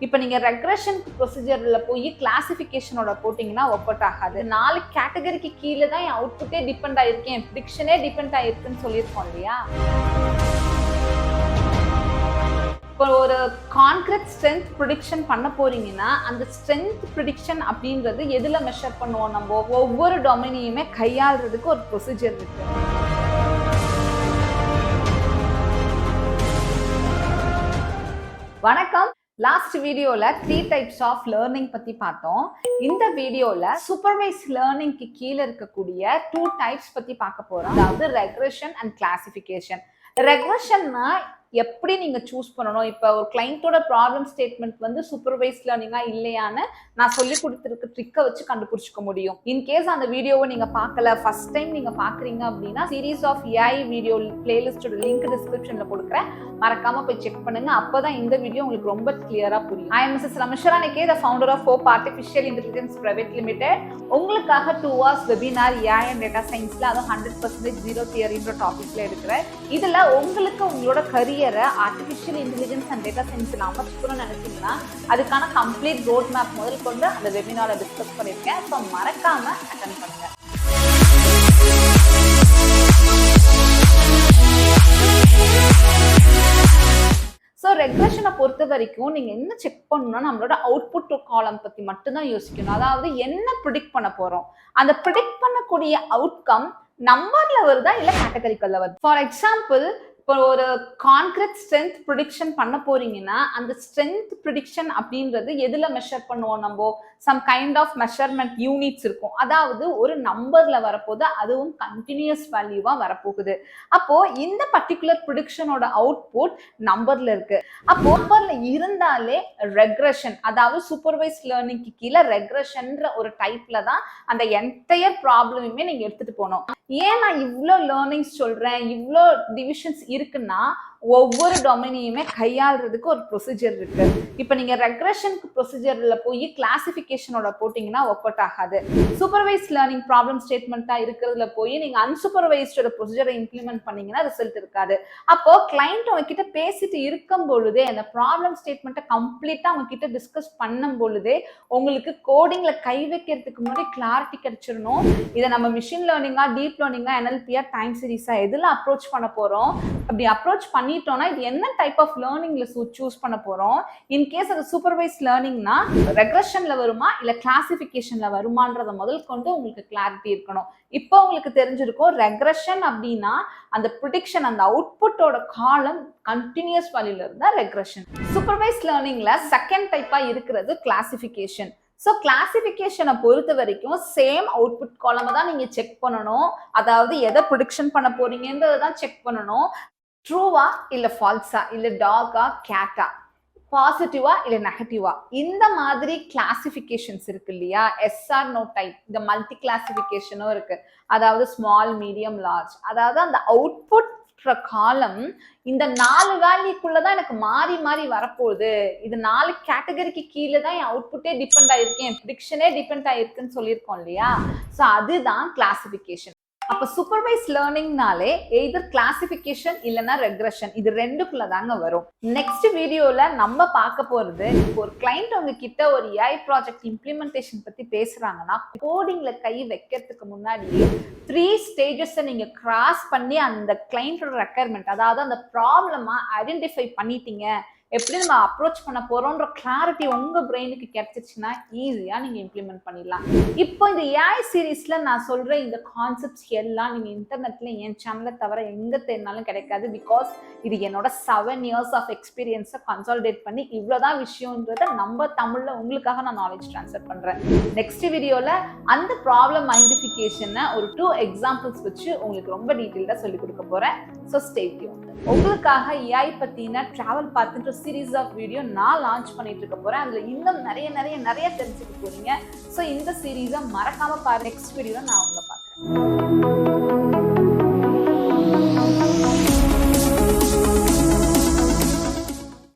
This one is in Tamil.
இப்போ நீங்க ரெக்ரெஷன் ப்ரொசீஜர்ல போய் கிளாசிஃபிகேஷனோட போட்டிங்கன்னா ஒர்க் அவுட் ஆகாது. 4 கேட்டகரிக்கு கீழே தான் என் அவுட்புட்டே டிபெண்ட் ஆயிருக்கு, என் ப்ரிடிக்ஷனே டிபெண்ட் ஆயிருக்குன்னு சொல்லியிருக்கோம் இல்லையா? இப்போ ஒரு கான்கிரீட் ஸ்ட்ரென்த் ப்ரிடிக்ஷன் பண்ண போறீங்கன்னா அந்த ஸ்ட்ரென்த் ப்ரிடிக்ஷன் அப்படின்றது எதுல மெஷர் பண்ணுவோம்? நம்ம ஒவ்வொரு டொமைனையுமே கையாளுறதுக்கு ஒரு ப்ரொசீஜர் இருக்கு. வணக்கம். லாஸ்ட் வீடியோல 3 டைப்ஸ் ஆஃப் லேர்னிங் பத்தி பார்த்தோம். இந்த வீடியோல சூப்பர்வைஸ் லேர்னிங்க்கு கீழே இருக்கக்கூடிய 2 டைப்ஸ் பத்தி பார்க்க போறோம். அதாவது ரெக்ரெஷன் அண்ட் கிளாசிஃபிகேஷன். ரெக்ரெஷன்னா எப்படி நீங்க சூஸ் பண்ணணும்? இப்போ ஒரு கிளைண்டோட ப்ராப்ளம் ஸ்டேட்மெண்ட் வந்து சூப்பர்வைஸ் லேர்னிங்கா இல்லையான்னு நான் சொல்லி கொடுத்துருக்க ட்ரிக்கை வச்சு கண்டுபிடிச்சிக்க முடியும். இன்கேஸ் அந்த வீடியோவை நீங்க பார்க்கல, ஃபர்ஸ்ட் டைம் நீங்க பாக்குறீங்க அப்படின்னா சீரீஸ் ஆஃப் ஏஐ வீடியோ பிளேலிஸ்டோட லிங்க் டிஸ்கிரிப்ஷன்ல கொடுக்குறேன், மறக்காம போய் செக் பண்ணுங்க. அப்பதான் இந்த வீடியோ உங்களுக்கு ரொம்ப கிளியரா புரியும். I am Mrs Ramisha, the founder of Hope artificial intelligence private limited. உங்களுக்காக 2 hours webinar AI and data சயின்ஸ்ல, அதுவும் 100% ஜீரோ தியரின்ற டாபிக்ல எடுக்கிறேன். இதுல உங்களுக்கு உங்களோட கரியரை ஆர்டிஃபிஷியல் இன்டெலிஜென்ஸ் அண்ட் டேட்டா சயின்ஸ்ல அமைச்சுக்கணும்னு நினைச்சீங்கன்னா அதுக்கான கம்ப்ளீட் ரோட் மேப் முதல் கொண்டு அந்த வெபினாரை டிஸ்கஸ் பண்ணியிருக்கேன். ஸோ மறக்காம அட்டெண்ட் பண்ணுங்க. ஸோ ரெக்ரெஷனை பொறுத்த வரைக்கும் நீங்க என்ன செக் பண்ணணும்னா நம்மளோட அவுட்புட் காலம் பத்தி மட்டும்தான் யோசிக்கணும். அதாவது என்ன ப்ரிடிக்ட் பண்ண போறோம், அந்த ப்ரிடிக்ட் பண்ணக்கூடிய அவுட்கம் நம்பர்ல வருதா இல்ல கேட்டகரிக்கல்ல வருது. ஃபார் எக்ஸாம்பிள், இப்போ ஒரு கான்கிரீட் ஸ்ட்ரென்த் ப்ரிடிக்ஷன் பண்ண போறீங்கன்னா அந்த ஸ்ட்ரென்த் ப்ரிடிக்ஷன் அப்படின்றது எதுல மெஷர் பண்ணுவோம்? நம்ம some kind of measurement units இருக்கும். அதாவது ஒரு நம்பர்ல வரப்போது, அதுவும் கண்டினியூஸ் வேல்யூவா வரப்போகுது. அப்போ இந்த பர்டிகுலர் ப்ரிடிக்ஷனோட அவுட்புட் நம்பர்ல இருக்கு. அப்போ நம்பர்ல இருந்தாலே ரெக்ரெஷன், அதாவது சூப்பர்வைஸ் லேர்னிங்க்கு கீழே ரெக்ரெஷன்ற ஒரு டைப்ல தான் அந்த என்டையர் ப்ராப்ளமுமே நீங்க எடுத்துட்டு போகணும். ஏன் நான் இவ்வளோ லேர்னிங்ஸ் சொல்றேன், இவ்வளோ டிவிஷன்ஸ் இருக்குன்னா ஒவ்வொரு டொமைனையுமே கையாளுறதுக்கு ஒரு ப்ரொசீஜர் இருக்கு. இப்போ நீங்க ரெக்ரெஷன் ப்ரொசீஜர்ல போய் கிளாசிஃபிகேஷனோட போட்டிங்கன்னா ஒர்க் அவுட் ஆகாது. சூப்பர்வைஸ் லேர்னிங் ப்ராப்ளம் ஸ்டேட்மெண்ட்டா இருக்கிறதுல போய் நீங்க அன்சூப்பர்வைஸ்டோட ப்ரொசீஜரை இம்ப்ளிமெண்ட் பண்ணீங்கன்னா ரிசல்ட் இருக்காது. அப்போ கிளைண்ட் உங்ககிட்ட பேசிட்டு இருக்கும் பொழுதே, அந்த ப்ராப்ளம் ஸ்டேட்மெண்ட்டை கம்ப்ளீட்டா அவங்க கிட்ட டிஸ்கஸ் பண்ணும் பொழுதே உங்களுக்கு கோடிங்ல கை வைக்கிறதுக்கு முன்னாடி கிளாரிட்டி கிடைச்சிடணும். இதை நம்ம மிஷின் லேர்னிங்கா, டீப் லேர்னிங்கா, என்எல்பியா, டைம் சீரீஸா எதுல அப்ரோச் பண்ண போறோம்? அப்படி அப்ரோச் பண்ணிட்டோம்னா இது என்ன டைப் ஆஃப் லேர்னிங்ல சூஸ் பண்ண போறோம்? இன்கேஸ் அது சூப்பர்வைஸ் லேர்னிங்னா ரெக்ரெஷன்ல வருமா இல்ல கிளாசிஃபிகேஷன்ல வருமான்றத முதல் கொண்டு உங்களுக்கு கிளாரிட்டி இருக்கணும். இப்போ உங்களுக்கு தெரிஞ்சிருக்கும் ரெக்ரெஷன் அப்படின்னா அந்த ப்ரிடிக்ஷன், அந்த அவுட்புட்டோட காலம் கண்டினியூஸ் வேல்யூல இருந்தா ரெக்ரெஷன். சூப்பர்வைஸ் லேர்னிங்ல செகண்ட் டைப்பா இருக்கிறது கிளாசிஃபிகேஷன். ஸோ கிளாசிஃபிகேஷனை பொறுத்த வரைக்கும் சேம் அவுட்புட் காலமை தான் நீங்க செக் பண்ணணும். அதாவது எதை ப்ரிடிக்ஷன் பண்ண போறீங்கன்றதை தான் செக் பண்ணணும். ட்ரூவா இல்ல ஃபால்ஸா, இல்ல டாகா கேட்டா, பாசிட்டிவா இல்ல நெகட்டிவா, இந்த மாதிரி கிளாசிஃபிகேஷன்ஸ் இருக்கு இல்லையா? எஸ்ஆர் நோ டைப், இந்த மல்டி கிளாசிஃபிகேஷனும் இருக்கு. அதாவது ஸ்மால், மீடியம், லார்ஜ். அதாவது அந்த அவுட்புட் காலம் இந்த 4 வேல்யூக்குள்ளதான் எனக்கு மாறி மாறி வரப்போகுது. இது 4 கேட்டகரிக்கு கீழே தான் என் அவுட்புட்டே டிபெண்ட் ஆயிருக்கு, என் ப்ரிடிக்ஷனே டிபெண்ட் ஆயிருக்குன்னு சொல்லியிருக்கோம் இல்லையா? ஸோ அதுதான் கிளாசிஃபிகேஷன். அப்ப சூப்பர்வைஸ் லேர்னிங்னாலே எய்தர் கிளாசிஃபிகேஷன் இல்லைன்னா ரெக்ரெஷன், இது ரெண்டுக்குள்ள தாங்க வரும். நெக்ஸ்ட் வீடியோல நம்ம பார்க்க போறது, ஒரு கிளைண்ட் உங்ககிட்ட ஒரு ஏஐ ப்ராஜெக்ட் இம்ப்ளிமெண்டேஷன் பத்தி பேசுறாங்கன்னா கோடிங்ல கை வைக்கிறதுக்கு முன்னாடி 3 ஸ்டேஜஸ் நீங்க கிராஸ் பண்ணி அந்த கிளைண்டோட ரெக்யர்மெண்ட், அதாவது அந்த ப்ராப்ளமா ஐடென்டிஃபை பண்ணிட்டீங்க, எப்படி நம்ம அப்ரோச் பண்ண போறோம்ன்ற கிளாரிட்டி உங்க பிரெயினுக்கு கிடைச்சிச்சுன்னா ஈஸியா நீங்க இம்ப்ளிமெண்ட் பண்ணிடலாம். இப்போ இந்த ஏஐ சீரீஸ்ல நான் சொல்ற இந்த கான்செப்ட்ஸ் எல்லாம் நீங்க இன்டர்நெட்ல என் சேனலை தவிர எங்க தேடினாலும் கிடைக்காது. பிகாஸ் இது என்னோட 7 years ஆஃப் எக்ஸ்பீரியன்ஸை கன்சாலிடேட் பண்ணி இவ்வளவுதான் விஷயம்ன்றத நம்ம தமிழ்ல உங்களுக்காக நான் நாலேஜ் ட்ரான்ஸ்ஃபர் பண்றேன். நெக்ஸ்ட் வீடியோல அந்த ப்ராப்ளம் ஐடென்டிஃபிகேஷனை ஒரு 2 எக்ஸாம்பிள்ஸ் வச்சு உங்களுக்கு ரொம்ப டீட்டெயிலா சொல்லி கொடுக்க போறேன். So stay tuned. உங்களுக்காக ஏஐ பத்தின டிராவல் பார்த்துட்டு சீரீஸ் ஆஃப் வீடியோ நான் லான்ச் பண்ணிட்டு இருக்க போறேன். அதுல இன்னும் நிறைய தெரிஞ்சுக்க போறீங்க. ஸோ இந்த சீரீஸை மறக்காம பாருங்க. நெக்ஸ்ட் வீடியோல நான் உங்களை பார்க்குறேன்.